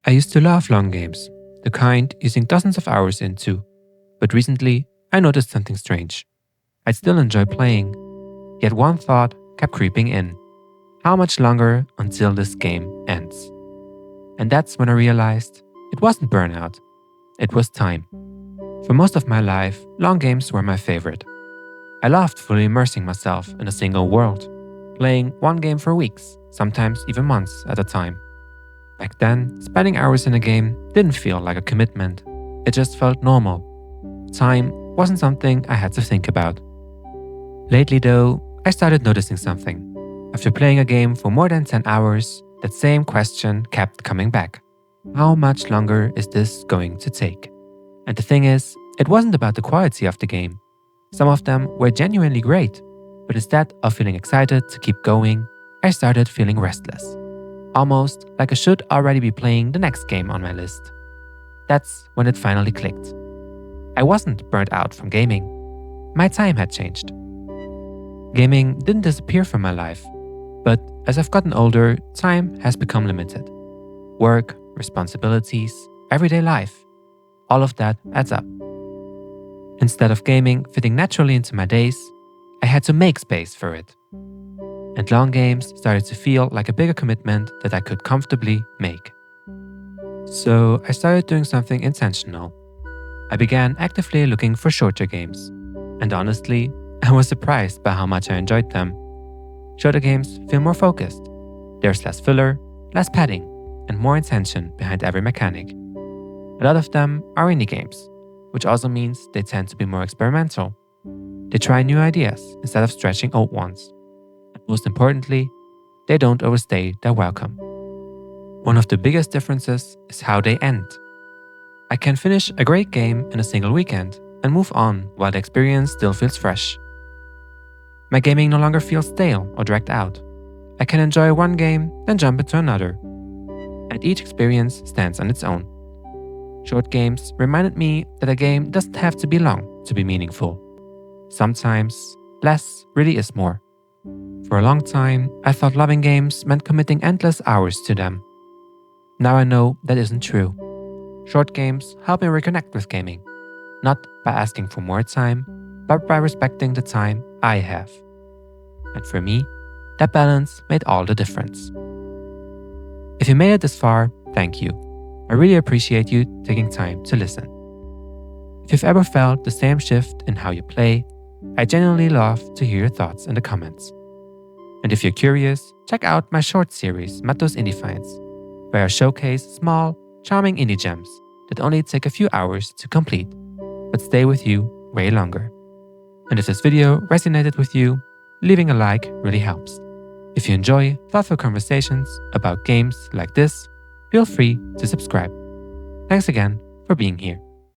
I used to love long games, the kind you sink dozens of hours into, but recently I noticed something strange. I'd still enjoy playing, yet one thought kept creeping in. How much longer until this game ends? And that's when I realized it wasn't burnout, it was time. For most of my life, long games were my favorite. I loved fully immersing myself in a single world, playing one game for weeks, sometimes even months at a time. Back then, spending hours in a game didn't feel like a commitment, it just felt normal. Time wasn't something I had to think about. Lately though, I started noticing something. After playing a game for more than 10 hours, that same question kept coming back. How much longer is this going to take? And the thing is, it wasn't about the quality of the game. Some of them were genuinely great, but instead of feeling excited to keep going, I started feeling restless. Almost like I should already be playing the next game on my list. That's when it finally clicked. I wasn't burnt out from gaming. My time had changed. Gaming didn't disappear from my life, but as I've gotten older, time has become limited. Work, responsibilities, everyday life, all of that adds up. Instead of gaming fitting naturally into my days, I had to make space for it. And long games started to feel like a bigger commitment that I could comfortably make. So I started doing something intentional. I began actively looking for shorter games. And honestly, I was surprised by how much I enjoyed them. Shorter games feel more focused. There's less filler, less padding, and more intention behind every mechanic. A lot of them are indie games, which also means they tend to be more experimental. They try new ideas instead of stretching old ones. And most importantly, they don't overstay their welcome. One of the biggest differences is how they end. I can finish a great game in a single weekend and move on while the experience still feels fresh. My gaming no longer feels stale or dragged out. I can enjoy one game, then jump into another. And each experience stands on its own. Short games reminded me that a game doesn't have to be long to be meaningful. Sometimes, less really is more. For a long time, I thought loving games meant committing endless hours to them. Now I know that isn't true. Short games help me reconnect with gaming, not by asking for more time, but by respecting the time I have. And for me, that balance made all the difference. If you made it this far, thank you. I really appreciate you taking time to listen. If you've ever felt the same shift in how you play, I genuinely love to hear your thoughts in the comments. And if you're curious, check out my short series, Matto's Indie Finds, where I showcase small, charming indie gems that only take a few hours to complete, but stay with you way longer. And if this video resonated with you, leaving a like really helps. If you enjoy thoughtful conversations about games like this, feel free to subscribe. Thanks again for being here.